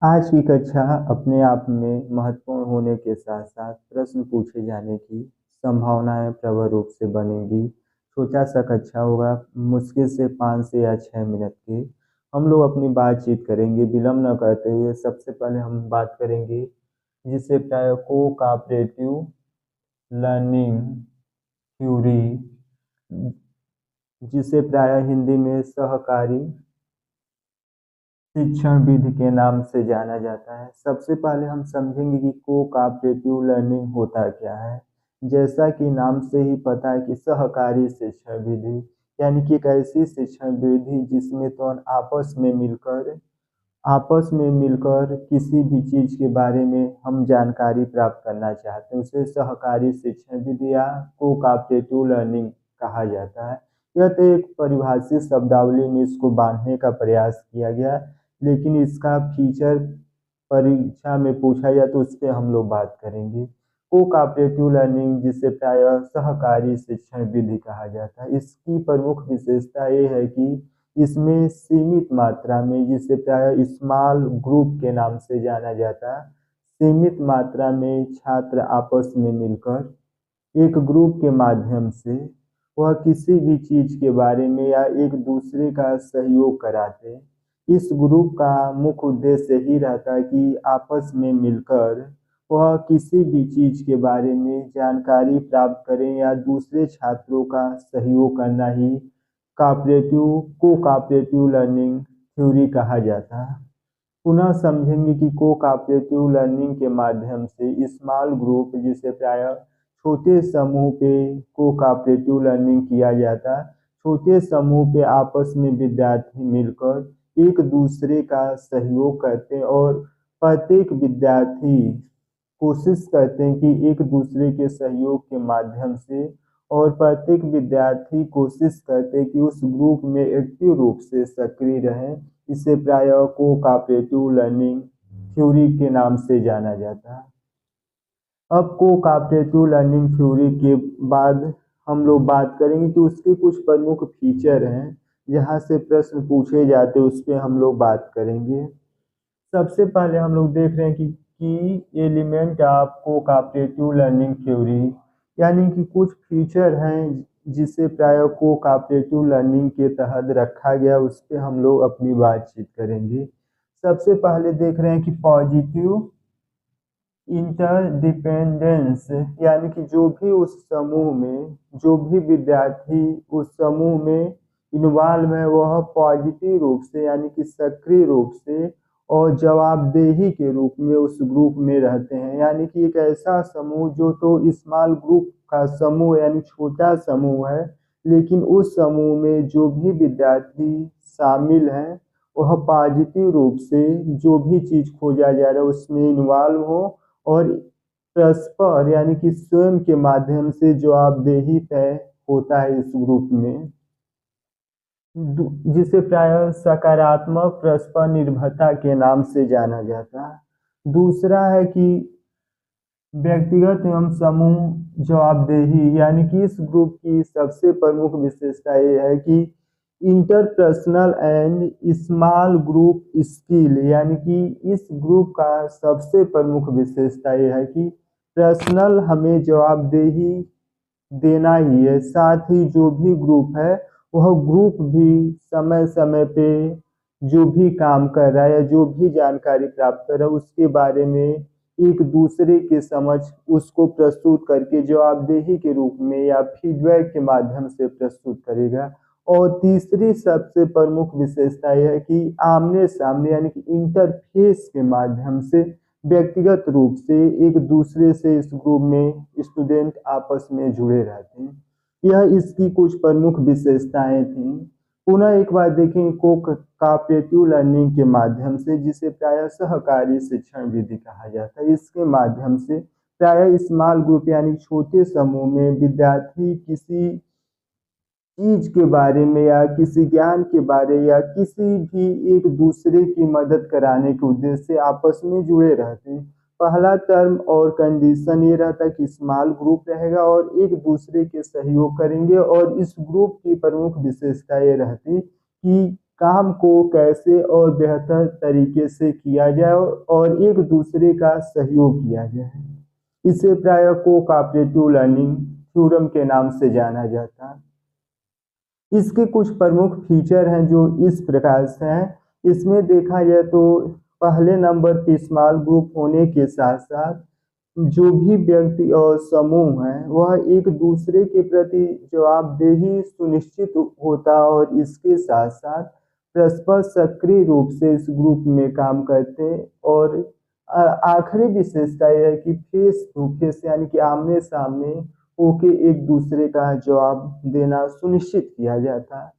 आज की कक्षा अपने आप में महत्वपूर्ण होने के साथ साथ प्रश्न पूछे जाने की संभावनाएं प्रबल रूप से बनेगी। छोटा सा कक्षा होगा, मुश्किल से 5 से या 6 मिनट की हम लोग अपनी बातचीत करेंगे। विलम्ब न करते हुए सबसे पहले हम बात करेंगे जिसे प्राय कोऑपरेटिव लर्निंग थ्योरी, जिसे प्राय हिंदी में सहकारी शिक्षण विधि के नाम से जाना जाता है। सबसे पहले हम समझेंगे कि कोऑपरेटिव लर्निंग होता क्या है। जैसा कि नाम से ही पता है कि सहकारी शिक्षण विधि यानी कि एक ऐसी शिक्षण विधि जिसमें तो आपस में मिलकर किसी भी चीज के बारे में हम जानकारी प्राप्त करना चाहते हैं, उसे सहकारी शिक्षण विधि या कोऑपरेटिव लर्निंग कहा जाता है। यह तो एक परिभाषित शब्दावली में इसको बांधने का प्रयास किया गया, लेकिन इसका फीचर परीक्षा में पूछा जाए तो उस पर हम लोग बात करेंगे। कोऑपरेटिव लर्निंग जिसे प्रायः सहकारी शिक्षण विधि कहा जाता है, इसकी प्रमुख विशेषता ये है कि इसमें सीमित मात्रा में, जिसे प्रायः स्मॉल ग्रुप के नाम से जाना जाता है, सीमित मात्रा में छात्र आपस में मिलकर एक ग्रुप के माध्यम से वह किसी भी चीज के बारे में या एक दूसरे का सहयोग कराते। इस ग्रुप का मुख्य उद्देश्य ही रहता है कि आपस में मिलकर वह किसी भी चीज के बारे में जानकारी प्राप्त करें या दूसरे छात्रों का सहयोग करना ही कोऑपरेटिव लर्निंग थ्योरी कहा जाता है। पुनः समझेंगे कि कोऑपरेटिव लर्निंग के माध्यम से स्मॉल ग्रुप, जिसे प्राय छोटे समूह पे कोऑपरेटिव लर्निंग किया जाता है। छोटे समूह पे आपस में विद्यार्थी मिलकर एक दूसरे का सहयोग करते हैं और प्रत्येक विद्यार्थी कोशिश करते हैं कि एक दूसरे के सहयोग के माध्यम से, और प्रत्येक विद्यार्थी कोशिश करते हैं कि उस ग्रुप में एक्टिव रूप से सक्रिय रहें। इसे प्रायः कोऑपरेटिव लर्निंग थ्योरी के नाम से जाना जाता है। अब कोऑपरेटिव लर्निंग थ्योरी के बाद हम लोग बात करेंगे कि उसके कुछ प्रमुख फीचर हैं, जहाँ से प्रश्न पूछे जाते हैं उस पर हम लोग बात करेंगे। सबसे पहले हम लोग देख रहे हैं कि की element of cooperative learning theory, यानी कि कुछ फीचर हैं जिसे प्राय कोऑपरेटिव लर्निंग के तहत रखा गया, उस पर हम लोग अपनी बातचीत करेंगे। सबसे पहले देख रहे हैं कि पॉजिटिव इंटरडिपेंडेंस, यानी कि जो भी उस समूह में, जो भी विद्यार्थी उस समूह में इन्वॉल्व है वह पॉजिटिव रूप से यानी कि सक्रिय रूप से और जवाबदेही के रूप में उस ग्रुप में रहते हैं। यानी कि एक ऐसा समूह जो तो स्मॉल ग्रुप का समूह यानी छोटा समूह है, लेकिन उस समूह में जो भी विद्यार्थी शामिल हैं वह पॉजिटिव रूप से जो भी चीज खोजा जा रहा है उसमें इन्वॉल्व हो और परस्पर यानी कि स्वयं के माध्यम से जवाबदेही तय होता है इस ग्रुप में, जिसे प्राय सकारात्मक परस्पर निर्भरता के नाम से जाना जाता है। दूसरा है कि व्यक्तिगत एवं समूह जवाबदेही, यानी कि इस ग्रुप की सबसे प्रमुख विशेषता ये है कि interpersonal and small group skill, यानी कि इस ग्रुप का सबसे प्रमुख विशेषता ये है कि पर्सनल हमें जवाबदेही देना ही है, साथ ही जो भी ग्रुप है वह ग्रुप भी समय समय पे जो भी काम कर रहा है या जो भी जानकारी प्राप्त कर रहा है उसके बारे में एक दूसरे के समक्ष उसको प्रस्तुत करके जवाबदेही के रूप में या फीडबैक के माध्यम से प्रस्तुत करेगा। और तीसरी सबसे प्रमुख विशेषता यह है कि आमने सामने यानी कि इंटरफेस के माध्यम से व्यक्तिगत रूप से एक दूसरे से इस ग्रुप में स्टूडेंट आपस में जुड़े रहते हैं। यह इसकी कुछ प्रमुख विशेषताएं थी। पुनः एक बार देखें कोऑपरेटिव लर्निंग के माध्यम से, जिसे प्रायः सहकारी शिक्षण विधि कहा जाता है, इसके माध्यम से प्रायः स्मॉल ग्रुप यानी छोटे समूह में विद्यार्थी किसी चीज के बारे में या किसी ज्ञान के बारे या किसी भी एक दूसरे की मदद कराने के उद्देश्य से आपस में जुड़े रहते हैं। पहला टर्म और कंडीशन ये रहता है कि स्मॉल ग्रुप रहेगा और एक दूसरे के सहयोग करेंगे, और इस ग्रुप की प्रमुख विशेषता ये रहती कि काम को कैसे और बेहतर तरीके से किया जाए और एक दूसरे का सहयोग किया जाए। इसे प्रायः कोऑपरेटिव लर्निंग थ्योरम के नाम से जाना जाता है। इसके कुछ प्रमुख फीचर हैं जो इस प्रकार से हैं। इसमें देखा जाए तो पहले नंबर पे स्मॉल ग्रुप होने के साथ साथ जो भी व्यक्ति और समूह है वह एक दूसरे के प्रति जवाबदेही सुनिश्चित होता और इसके साथ साथ परस्पर सक्रिय रूप से इस ग्रुप में काम करते हैं। और आखिरी विशेषता यह है कि फेस टू फेस यानी कि आमने सामने होके एक दूसरे का जवाब देना सुनिश्चित किया जाता है।